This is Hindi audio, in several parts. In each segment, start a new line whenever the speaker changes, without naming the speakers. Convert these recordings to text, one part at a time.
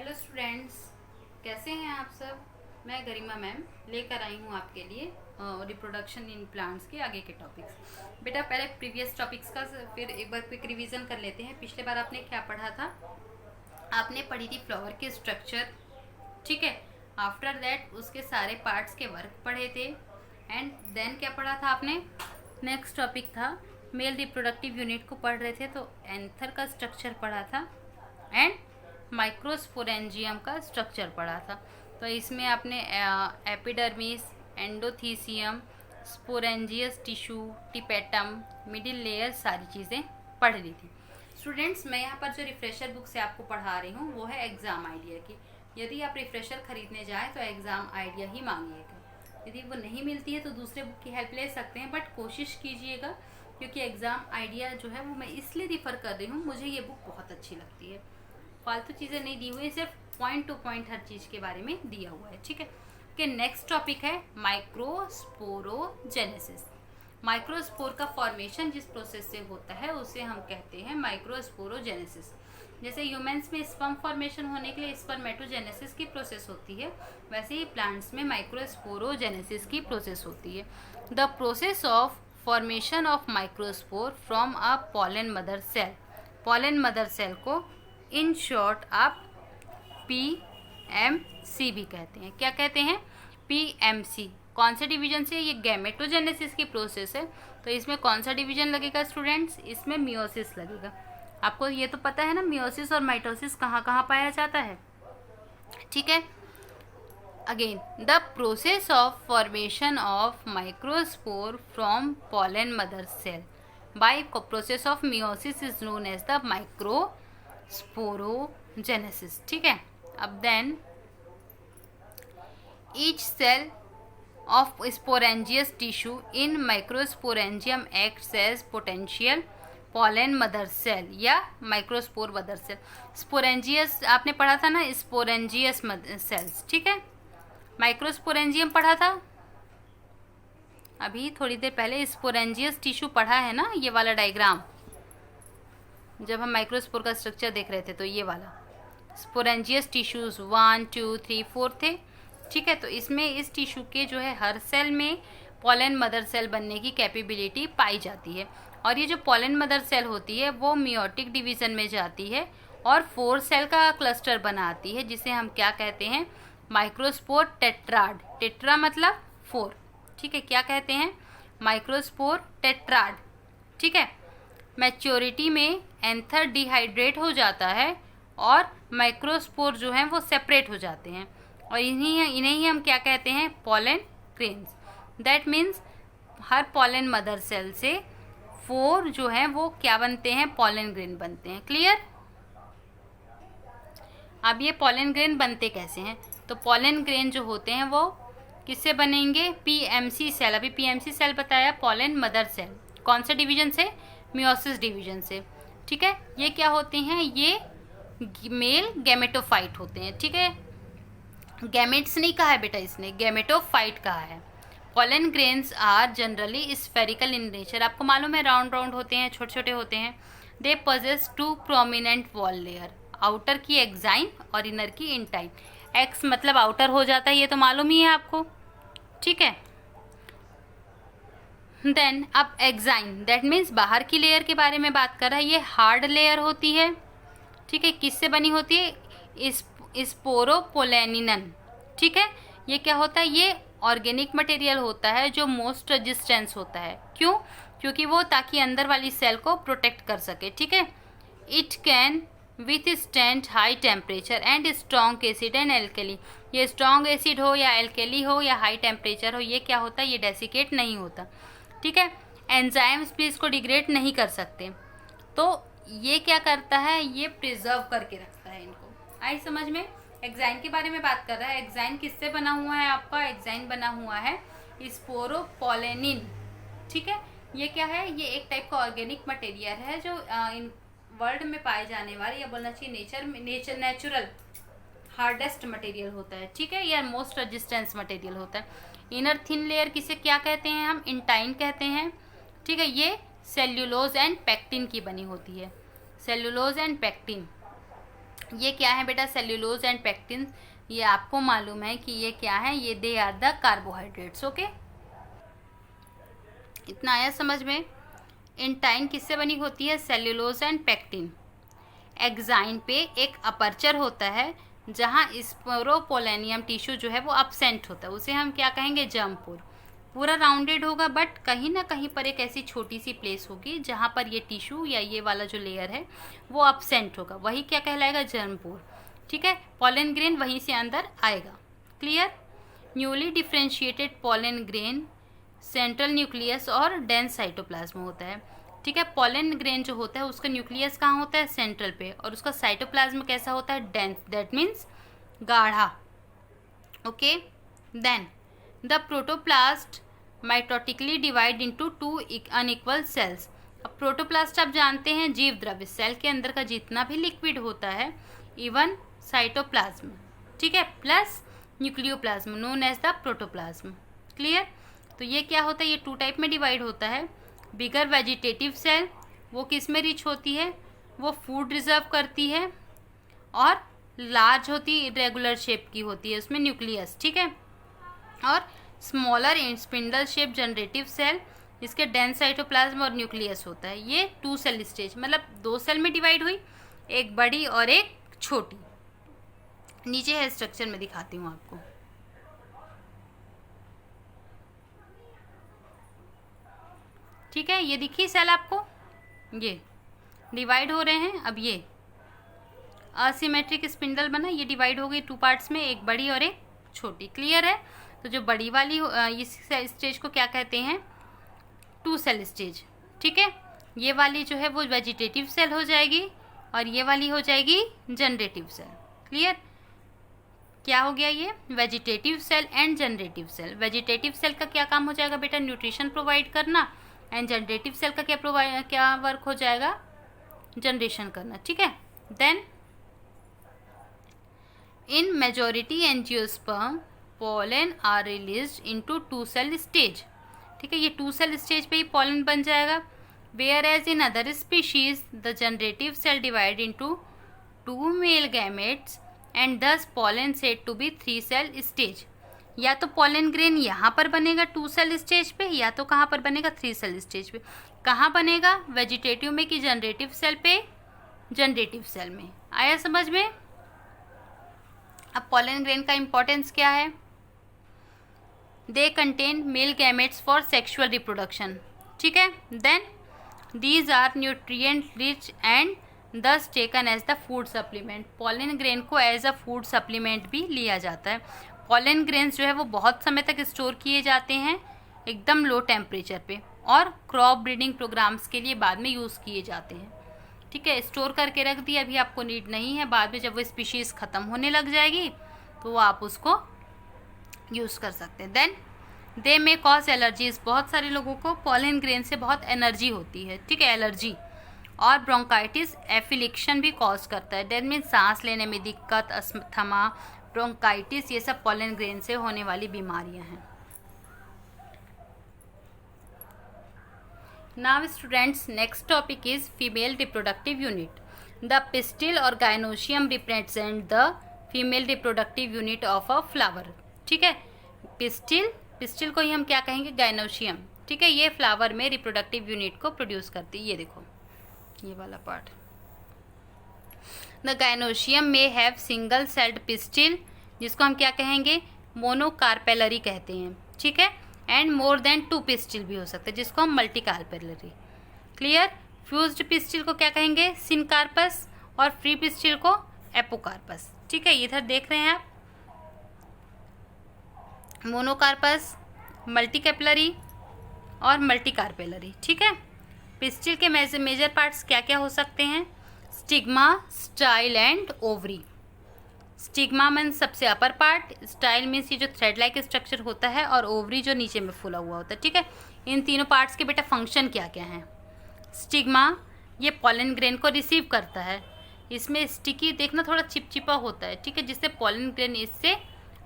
हेलो स्टूडेंट्स, कैसे हैं आप सब। मैं गरिमा मैम लेकर आई हूँ आपके लिए रिप्रोडक्शन इन प्लांट्स के आगे के टॉपिक्स। बेटा पहले प्रीवियस टॉपिक्स का फिर एक बार क्विक रिवीजन कर लेते हैं। पिछले बार आपने क्या पढ़ा था? आपने पढ़ी थी फ्लावर के स्ट्रक्चर, ठीक है। आफ्टर दैट उसके सारे पार्ट्स के वर्क पढ़े थे। एंड देन क्या पढ़ा था आपने? नेक्स्ट टॉपिक था मेल रिप्रोडक्टिव यूनिट को पढ़ रहे थे, तो एंथर का स्ट्रक्चर पढ़ा था एंड माइक्रोस्पोरेंजियम का स्ट्रक्चर पढ़ा था। तो इसमें आपने epidermis, endothecium, sporangious tissue, tapetum, middle layer सारी चीज़ें पढ़ ली थी। स्टूडेंट्स, मैं यहाँ पर जो रिफ्रेशर बुक से आपको पढ़ा रही हूँ वो है एग्ज़ाम आइडिया की। यदि आप रिफ्रेशर खरीदने जाएँ तो एग्ज़ाम आइडिया ही मांगिएगा। यदि वो नहीं मिलती है तो दूसरे बुक की हेल्प ले सकते हैं, बट कोशिश कीजिएगा, क्योंकि एग्ज़ाम आइडिया जो है वो मैं इसलिए रिफ़र कर रही हूँ, मुझे ये बुक बहुत अच्छी लगती है। फालतू चीज़ें नहीं दी हुई है, सिर्फ पॉइंट टू पॉइंट हर चीज़ के बारे में दिया हुआ है, ठीक है। कि नेक्स्ट टॉपिक है माइक्रोस्पोरोजेनेसिस। माइक्रोस्पोर का फॉर्मेशन जिस प्रोसेस से होता है उसे हम कहते हैं माइक्रोस्पोरोजेनेसिस। जैसे ह्यूमंस में स्पर्म फॉर्मेशन होने के लिए स्पर्मेटोजेनेसिस की प्रोसेस होती है, वैसे ही प्लांट्स में माइक्रोस्पोरोजेनेसिस की प्रोसेस होती है। The process of formation of microspore from a pollen mother cell. Pollen mother cell को इन शॉर्ट आप PMC भी कहते हैं। क्या कहते हैं? PMC। कौन से डिवीजन से? ये गैमेटोजेनेसिस की प्रोसेस है, तो इसमें कौन सा डिवीजन लगेगा स्टूडेंट्स? इसमें मियोसिस लगेगा। आपको ये तो पता है ना, मियोसिस और माइटोसिस कहाँ कहाँ पाया जाता है, ठीक है। Again, the process of formation of microspore from pollen mother cell by process of meiosis is known as the microsporogenesis, ठीक है। अब then each cell of sporangious tissue in microsporangium acts as potential pollen mother cell या microspore mother cell। sporangious आपने पढ़ा था ना, sporangious cells, ठीक है। माइक्रोस्पोरेंजियम पढ़ा था अभी थोड़ी देर पहले। स्पोरेंजियस टिश्यू पढ़ा है ना, ये वाला डायग्राम, जब हम माइक्रोस्पोर का स्ट्रक्चर देख रहे थे, तो ये वाला स्पोरेंजियस टिश्यूज 1 2 3 4 थे, ठीक है। तो इसमें इस टिश्यू के जो है हर सेल में पॉलन मदर सेल बनने की कैपेबिलिटी पाई जाती है। और ये जो पॉलन मदर सेल होती है वो मियोटिक डिवीज़न में जाती है और 4 सेल का क्लस्टर बनाती है, जिसे हम क्या कहते हैं? Microspore tetrad. टेट्रा मतलब 4, ठीक है। क्या कहते हैं? माइक्रोस्पोर टेट्राड, ठीक है। मैच्योरिटी में एंथर डिहाइड्रेट हो जाता है और माइक्रोस्पोर जो हैं वो सेपरेट हो जाते हैं, और इन्हें ही हम क्या कहते हैं? Pollen grains. दैट मीन्स हर पॉलन मदर सेल से 4 जो हैं वो क्या बनते हैं? पॉलन ग्रेन बनते हैं। क्लियर? अब ये पॉलन ग्रेन बनते कैसे हैं? तो पॉलन ग्रेन जो होते हैं वो किससे बनेंगे? PMC cell. अभी PMC सेल बताया, पॉलन मदर सेल। कौन से डिवीजन से? मियोसिस डिवीजन से, ठीक है। ये क्या होते हैं? ये मेल गैमेटोफाइट होते हैं, ठीक है। गैमेट्स नहीं कहा है बेटा, इसने गैमेटोफाइट कहा है। Pollen grains are generally spherical in nature. आपको मालूम है राउंड राउंड होते हैं, छोटे छोटे होते हैं। They possess 2 prominent wall layer, outer की एक्साइन और इनर की इंटाइन। एक्स मतलब आउटर हो जाता है, ये तो मालूम ही है आपको, ठीक है। देन अब एक्साइन, दैट मीन्स बाहर की लेयर के बारे में बात कर रहा है। ये हार्ड लेयर होती है, ठीक है। किससे बनी होती है? स्पोरोपोलेनिन, ठीक है। ये क्या होता है? ये ऑर्गेनिक मटेरियल होता है जो मोस्ट रेजिस्टेंस होता है। क्यों? क्योंकि वो ताकि अंदर वाली सेल को प्रोटेक्ट कर सके, ठीक है। It can withstand high temperature and strong acid and alkali. ये स्ट्रॉन्ग एसिड हो या एल्केली हो या हाई टेम्परेचर हो, ये क्या होता है? ये डेसिकेट नहीं होता, ठीक है। एंजाइम्स भी इसको डिग्रेड नहीं कर सकते। तो ये क्या करता है? ये प्रिजर्व करके रखता है इनको। आई समझ में? एक्साइन के बारे में बात कर रहा है। एक्साइन किससे बना हुआ है आपका? एक्साइन बना हुआ है स्पोरोपोलेनिन, ठीक है। ये क्या है? ये एक टाइप का ऑर्गेनिक मटेरियल है जो इन वर्ल्ड में पाए जाने वाले, या बोलना चाहिए नेचुरल हार्डेस्ट मटेरियल होता है, ठीक है, या मोस्ट रेजिस्टेंस मटेरियल होता है। इनर थिन लेयर किसे क्या कहते हैं? हम इंटाइन कहते हैं, ठीक है। ये सेल्यूलोज एंड पेक्टिन की बनी होती है, सेल्यूलोज एंड पेक्टिन। ये क्या है बेटा, सेल्यूलोज एंड पेक्टिन। ये आपको मालूम है कि ये क्या है, ये they are the carbohydrates. Okay, इतना आया समझ में। इंटाइन किससे बनी होती है, सेल्यूलोज एंड पेक्टिन। एक्साइन पे एक अपर्चर होता है जहाँ स्पोरोपोलेनियम टिश्यू जो है वो अपसेंट होता है, उसे हम क्या कहेंगे, जर्मपोर। पूरा राउंडेड होगा बट कहीं ना कहीं पर एक ऐसी छोटी सी प्लेस होगी जहाँ पर ये टिश्यू या ये वाला जो लेयर है वो अपसेंट होगा, वही क्या कहलाएगा, जर्मपोर। ठीक है, पॉलन ग्रेन वहीं से अंदर आएगा। Clear. Newly differentiated pollen grain central nucleus और डेंस साइटोप्लाज्म होता है। ठीक है, पॉलन ग्रेन जो होता है उसका न्यूक्लियस कहाँ होता है, सेंट्रल पे, और उसका साइटोप्लाज्म कैसा होता है, डेंस, दैट मीन्स गाढ़ा। Okay, then the protoplast mitotically divide into 2 unequal cells. अब प्रोटोप्लास्ट आप जानते हैं जीव द्रव्य, सेल के अंदर का जितना भी लिक्विड होता है, इवन साइटोप्लाज्म, ठीक है, plus nucleoplasm known as the protoplasm. Clear. तो ये क्या होता है, ये 2 टाइप में डिवाइड होता है। बिगर वेजिटेटिव सेल, वो किस में रिच होती है, वो फूड रिजर्व करती है, और लार्ज होती, इरेगुलर शेप की होती है, उसमें न्यूक्लियस। ठीक है, और smaller spindle shape generative cell, इसके डेंस साइटोप्लाज्म और न्यूक्लियस होता है। ये 2 सेल स्टेज, मतलब 2 सेल में डिवाइड हुई, एक बड़ी और एक छोटी। नीचे है स्ट्रक्चर में दिखाती हूँ आपको। ठीक है, ये दिखी सेल आपको, ये डिवाइड हो रहे हैं। अब ये असिमेट्रिक स्पिंडल बना, ये डिवाइड हो गई 2 पार्ट्स में, एक बड़ी और एक छोटी। क्लियर है। तो जो बड़ी वाली इस स्टेज को क्या कहते हैं, 2 सेल स्टेज। ठीक है, ये वाली जो है वो वेजिटेटिव सेल हो जाएगी और ये वाली हो जाएगी जनरेटिव सेल। क्लियर। क्या हो गया ये, vegetative cell and generative cell. Vegetative cell का क्या काम हो जाएगा बेटा, न्यूट्रिशन प्रोवाइड करना, एंड जनरेटिव सेल का क्या वर्क हो जाएगा, जनरेशन करना। ठीक है, then in majority angiosperm pollen are released into 2 cell stage। ठीक है, ये 2 cell stage पे ही pollen बन जाएगा। whereas in other species the generative cell divide into 2 male gametes and thus pollen said to be 3 cell stage। या तो pollen grain यहाँ पर बनेगा 2 cell stage पे, या तो कहाँ पर बनेगा 3 cell stage पे। कहाँ बनेगा, वेजिटेटिव में कि जनरेटिव सेल पे, जनरेटिव सेल में। आया समझ में। अब pollen grain का इम्पोर्टेंस क्या है, they contain male gametes for sexual reproduction. ठीक है, then these are nutrient rich and thus taken as the food supplement. Pollen grain को एज अ फूड सप्लीमेंट भी लिया जाता है। पॉलन ग्रेन्स जो है वो बहुत समय तक स्टोर किए जाते हैं एकदम लो टेम्परेचर पे, और क्रॉप ब्रीडिंग प्रोग्राम्स के लिए बाद में यूज़ किए जाते हैं। ठीक है, स्टोर करके रख दिया, अभी आपको नीड नहीं है, बाद में जब वो स्पीशीज़ ख़त्म होने लग जाएगी तो आप उसको यूज़ कर सकते हैं। देन दे में कॉज एलर्जीज, बहुत सारे लोगों को पॉलन ग्रेन से बहुत एनर्जी होती है। ठीक है, एलर्जी, और ब्रोंकाइटिस एफिलिक्शन भी कॉज करता है। डेट मीन सांस लेने में दिक्कत, अस्थमा, ब्रोंकाइटिस, ये सब पॉलन ग्रेन से होने वाली बीमारियां हैं। Now students, next topic is female reproductive unit. The pistil और gynoecium represent the female reproductive unit of a flower. ठीक है, पिस्टिल को ही हम क्या कहेंगे, गायनोशियम। ठीक है, ये फ्लावर में रिप्रोडक्टिव यूनिट को प्रोड्यूस करती है। ये देखो, ये वाला पार्ट। द गायनोशियम में हैव सिंगल सेल्ड पिस्टिल, जिसको हम क्या कहेंगे, मोनोकार्पेलरी कहते हैं। ठीक है, एंड मोर देन 2 पिस्टिल भी हो सकते हैं, जिसको हम मल्टीकार्पेलरी। क्लियर। फ्यूज्ड पिस्टिल को क्या कहेंगे, सिनकार्पस, और फ्री पिस्टिल को एपोकार्पस। ठीक है, इधर देख रहे हैं आप, मोनोकार्पस, मल्टीकैपिलरी और मल्टीकार्पेलरी। ठीक है, पिस्टिल के मेजर पार्ट्स क्या क्या हो सकते हैं, stigma, style and ovary. Stigma means सबसे अपर पार्ट, स्टाइल मीन्स ये जो थ्रेड लाइक स्ट्रक्चर होता है, और ओवरी जो नीचे में फूला हुआ होता है। ठीक है, इन तीनों पार्ट्स के बेटा फंक्शन क्या क्या हैं। स्टिग्मा ये पॉलन ग्रेन को रिसीव करता है, इसमें स्टिकी देखना थोड़ा चिपचिपा होता है। ठीक है, जिससे पॉलन ग्रेन इससे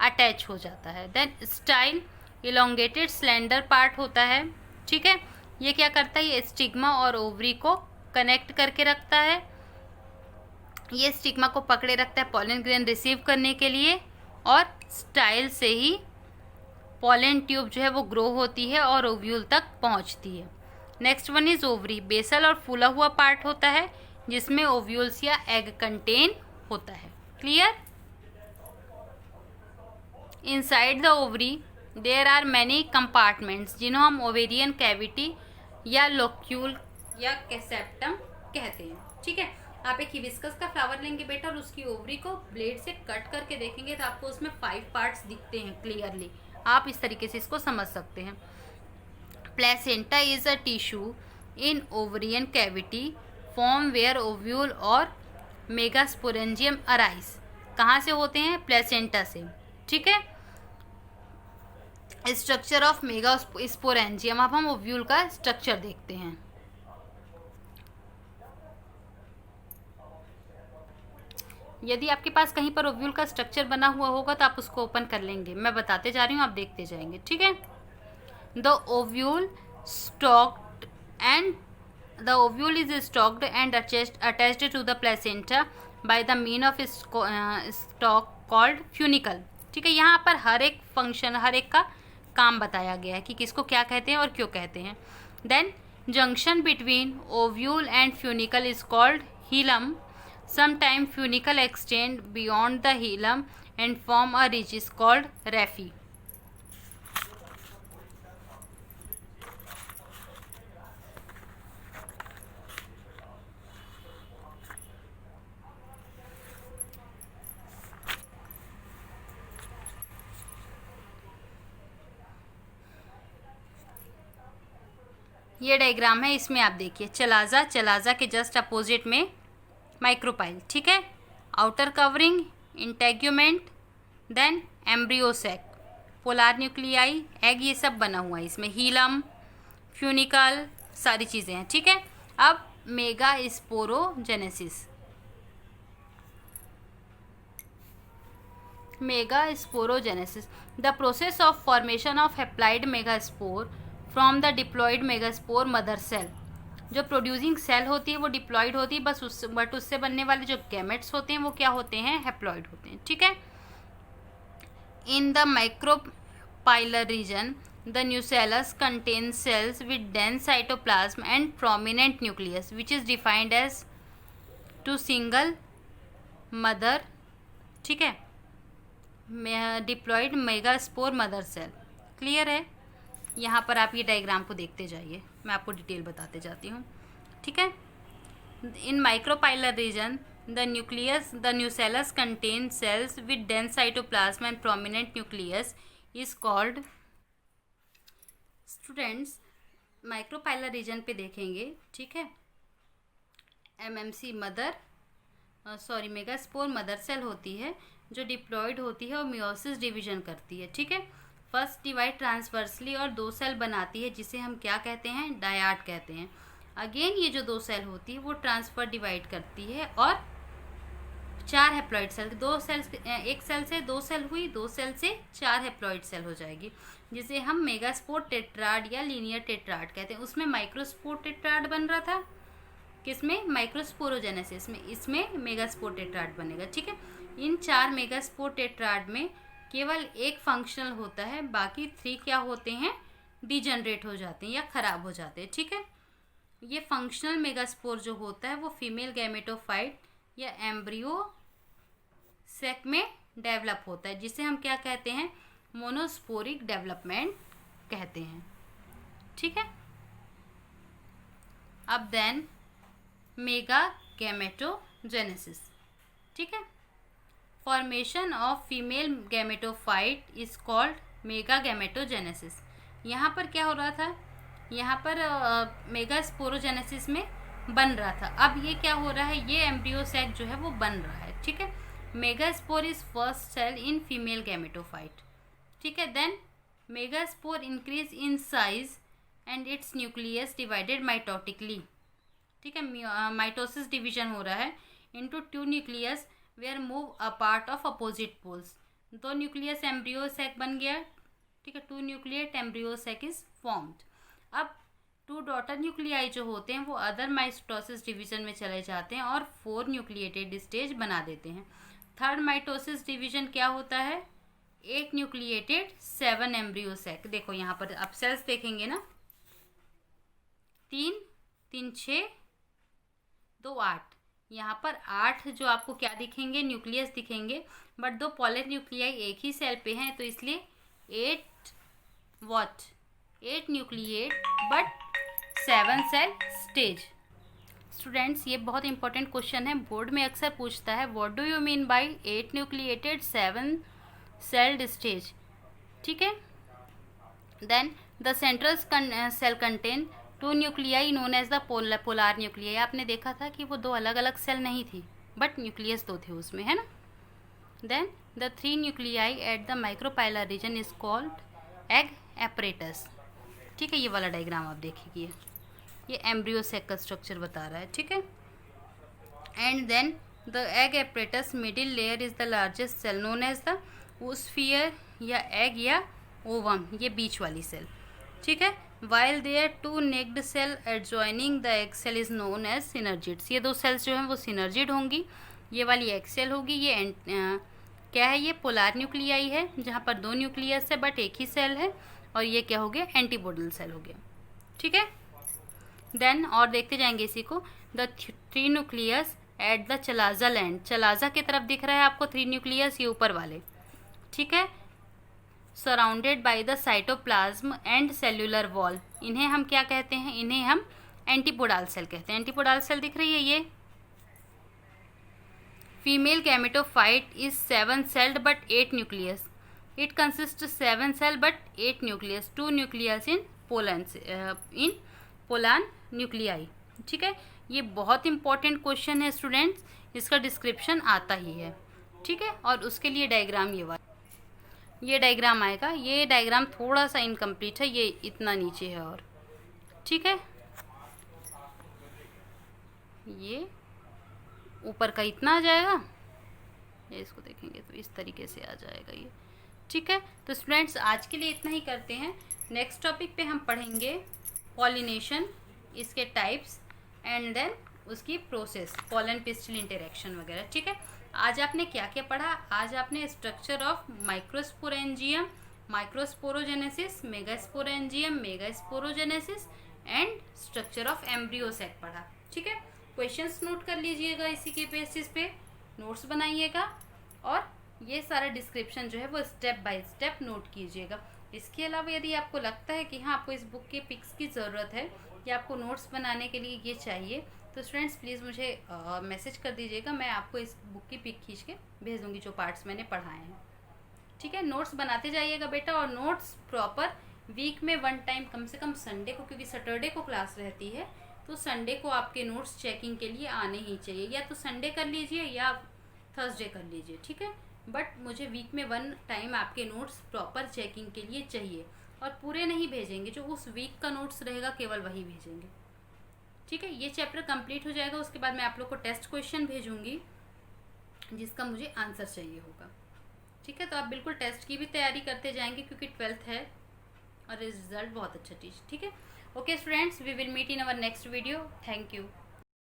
अटैच हो जाता है। Then style elongated slender part होता है। ठीक है, ये क्या करता है, ये स्टिग्मा और ओवरी को कनेक्ट करके रखता है। ये स्टिग्मा को पकड़े रखता है पॉलन ग्रेन रिसीव करने के लिए, और स्टाइल से ही पॉलन ट्यूब जो है वो ग्रो होती है और ओव्यूल तक पहुंचती है। Next one is ovary, basal और फूला हुआ पार्ट होता है जिसमें ओव्यूल्स या एग कंटेन होता है। Clear? Inside the ovary there are many compartments जिन्हों हम ओवेरियन कैविटी या लोक्यूल या कैसेप्टम कहते हैं। ठीक है, आप एक हिबिस्कस का फ्लावर लेंगे बेटा और उसकी ओवरी को ब्लेड से कट करके देखेंगे तो आपको उसमें 5 पार्ट्स दिखते हैं क्लियरली। आप इस तरीके से इसको समझ सकते हैं। Placenta is a tissue in ovarian cavity form where ovule और मेगास्पोरेंजियम अराइज। कहाँ से होते हैं? प्लेसेंटा से। ठीक है, स्ट्रक्चर ऑफ मेगास्पोरेंजियम। अब हम ओव्यूल का स्ट्रक्चर देखते हैं। यदि आपके पास कहीं पर ओव्यूल का स्ट्रक्चर बना हुआ होगा तो आप उसको ओपन कर लेंगे। मैं बताते जा रही हूँ, आप देखते जाएंगे। ठीक है, the ovule stalked and the ovule is stalked and attached to the placenta by the mean of stalk called funicle. ठीक है, यहाँ पर हर एक फंक्शन, हर एक का काम बताया गया है कि किसको क्या कहते हैं और क्यों कहते हैं। Then junction between ovule and funicle is called hilum. Sometimes funicle extend beyond the hilum and form a ridge is called raphe. ये डायग्राम है, इसमें आप देखिए चलाजा के जस्ट अपोजिट में माइक्रोपाइल। ठीक है, outer covering, integument, then embryo sac, polar nuclei, egg, ये सब बना हुआ है इसमें। हीलम, फ्यूनिकल, सारी चीज़ें हैं। ठीक है, अब megasporogenesis. Megasporogenesis, the process of formation of haploid megaspore from the diploid megaspore mother cell. जो प्रोड्यूसिंग सेल होती है वो डिप्लॉइड होती है, बट उससे बनने वाले जो गैमेट्स होते हैं वो क्या होते हैं? हैप्लॉइड होते हैं। ठीक है, in the micropylar region the nucellus contain cells with dense cytoplasm and prominent nucleus which is defined as to single mother. ठीक है, diploid megaspore mother cell. Clear है? यहाँ पर आप ये डायग्राम को देखते जाइए, मैं आपको डिटेल बताते जाती हूँ। ठीक है, in micropylar region the nucellus contain cells with dense cytoplasm and prominent nucleus is called. Students, micropylar region पे देखेंगे, ठीक है, एमएमसी मेगास्पोर मदर सेल होती है जो डिप्लॉइड होती है और मियोसिस डिवीजन करती है। ठीक है, फर्स्ट डिवाइड ट्रांसवर्सली और 2 सेल बनाती है जिसे हम क्या कहते हैं? डायाड कहते हैं। अगेन ये जो 2 सेल होती है वो ट्रांसफर डिवाइड करती है और 4 हैप्लॉइड सेल, 2 सेल, एक सेल से 2 सेल हुई, 2 सेल से 4 हैप्लॉइड सेल हो जाएगी, जिसे हम मेगास्पोर टेट्राड या लीनियर टेट्राड कहते हैं। उसमें माइक्रोस्पोर टेट्राड बन रहा था, किसमें? माइक्रोस्पोरोजेनेसिस में। इसमें मेगास्पोर टेट्राड बनेगा। ठीक है, इन 4 मेगास्पोर टेट्राड में केवल एक फंक्शनल होता है, बाकी 3 क्या होते हैं? डिजनरेट हो जाते हैं या खराब हो जाते हैं। ठीक है, ये फंक्शनल मेगास्पोर जो होता है वो फीमेल गैमेटोफाइट या एम्ब्रियो सेक में डेवलप होता है, जिसे हम क्या कहते हैं? मोनोस्पोरिक डेवलपमेंट कहते हैं। ठीक है, अब देन मेगा गैमेटोजेनेसिस। ठीक है, formation of female gametophyte is called mega gametogenesis. यहाँ पर क्या हो रहा था? यहाँ पर मेगास्पोरोजेनेसिस में बन रहा था, अब ये क्या हो रहा है? ये एम्ब्रियो सैक जो है वो बन रहा है। ठीक है, megaspore is first cell in female gametophyte. ठीक है, then megaspore increase in size and its nucleus divided mitotically. ठीक है, माइटोसिस डिवीजन हो रहा है into 2 nucleus where move a part of opposite poles. 2 nucleus embryo sac बन गया। ठीक है, 2 nucleate embryo sac is formed. अब 2 डॉटर न्यूक्लियाई जो होते हैं वो अदर माइटोसिस डिवीजन में चले जाते हैं और 4 न्यूक्लिएटेड स्टेज बना देते हैं। थर्ड माइटोसिस डिवीजन क्या होता है, 8 न्यूक्लिएटेड 7 एम्ब्रियो सैक। देखो यहाँ पर आप सेल्स देखेंगे ना, 3 3 6 2 8, यहाँ पर 8 जो आपको क्या दिखेंगे, न्यूक्लियस दिखेंगे, बट 2 पॉलर न्यूक्लियाई एक ही सेल पे हैं, तो इसलिए 8 nucleate but 7 cell stage. Students, ये बहुत इंपॉर्टेंट क्वेश्चन है, बोर्ड में अक्सर पूछता है, what do you mean by 8 nucleated 7 celled stage. ठीक है। Then the central cell contain 2 nuclei known as the polar nuclei. आपने देखा था कि वो 2 अलग अलग सेल नहीं थी, बट न्यूक्लियस 2 थे उसमें, है ना। Then the 3 nuclei at the micropylar region is called egg apparatus. ठीक है, ये वाला डायग्राम आप देखिए, ये एम्ब्रियो सेक का स्ट्रक्चर बता रहा है। ठीक है। And then the egg apparatus middle layer is the largest cell known as the oosphere या एग या ओवम, ये बीच वाली सेल। ठीक है। While there 2 naked cell adjoining the egg cell is known as synergids. ये 2 सेल्स जो हैं वो सिनर्जिड होंगी। ये वाली एग सेल होगी, ये क्या है, ये पोलार न्यूक्लियाई है जहाँ पर 2 न्यूक्लियस है बट एक ही सेल है, और ये क्या हो गया, एंटीपोडल सेल हो गया। ठीक है। देन और देखते जाएंगे इसी को, the 3 nucleus at the chalaza and, chalaza की तरफ दिख रहा है आपको 3 न्यूक्लियस, ये ऊपर वाले। ठीक है। Surrounded by the cytoplasm and cellular wall, इन्हें हम क्या कहते हैं, इन्हें हम एंटीपोडाल सेल कहते हैं। एंटीपोडाल सेल दिख रही है ये। Female gametophyte is 7 celled but 8 nucleus. It consist 7 cell but 8 nucleus, 2 nucleus in polar nuclei. ठीक है। ये बहुत इंपॉर्टेंट क्वेश्चन है स्टूडेंट्स, इसका डिस्क्रिप्शन आता ही है। ठीक है। और उसके लिए डायग्राम ये डायग्राम आएगा। ये डायग्राम थोड़ा सा इनकम्प्लीट है, ये इतना नीचे है और ठीक है, ये ऊपर का इतना आ जाएगा, ये इसको देखेंगे तो इस तरीके से आ जाएगा ये। ठीक है। तो स्टूडेंट्स, आज के लिए इतना ही करते हैं। नेक्स्ट टॉपिक पे हम पढ़ेंगे पॉलिनेशन, इसके टाइप्स एंड देन उसकी प्रोसेस, पॉलन पिस्टिल इंटरेक्शन वगैरह। ठीक है। आज आपने क्या क्या पढ़ा, आज आपने structure of microsporangium, microsporogenesis, megasporangium, megasporogenesis and structure of embryo sac पढ़ा। ठीक है। क्वेश्चंस नोट कर लीजिएगा, इसी के बेसिस पे नोट्स बनाइएगा, और ये सारा डिस्क्रिप्शन जो है वो स्टेप बाय स्टेप नोट कीजिएगा। इसके अलावा यदि आपको लगता है कि हाँ आपको इस बुक के पिक्स की ज़रूरत है या आपको नोट्स बनाने के लिए ये चाहिए, तो स्टूडेंट्स प्लीज़ मुझे मैसेज कर दीजिएगा, मैं आपको इस बुक की पिक खींच के भेज दूँगी जो पार्ट्स मैंने पढ़ाए हैं। ठीक है। नोट्स बनाते जाइएगा बेटा, और नोट्स प्रॉपर वीक में 1 टाइम, कम से कम संडे को, क्योंकि सैटरडे को क्लास रहती है, तो संडे को आपके नोट्स चेकिंग के लिए आने ही चाहिए। या तो संडे कर लीजिए या थर्सडे कर लीजिए। ठीक है। बट मुझे वीक में 1 टाइम आपके नोट्स प्रॉपर चेकिंग के लिए चाहिए, और पूरे नहीं भेजेंगे, जो उस वीक का नोट्स रहेगा केवल वही भेजेंगे। ठीक है। ये चैप्टर कंप्लीट हो जाएगा, उसके बाद मैं आप लोग को टेस्ट क्वेश्चन भेजूंगी जिसका मुझे आंसर चाहिए होगा। ठीक है। तो आप बिल्कुल टेस्ट की भी तैयारी करते जाएंगे, क्योंकि 12th है और रिजल्ट बहुत अच्छा ठीक है। Okay students, we will meet in our next video. Thank you.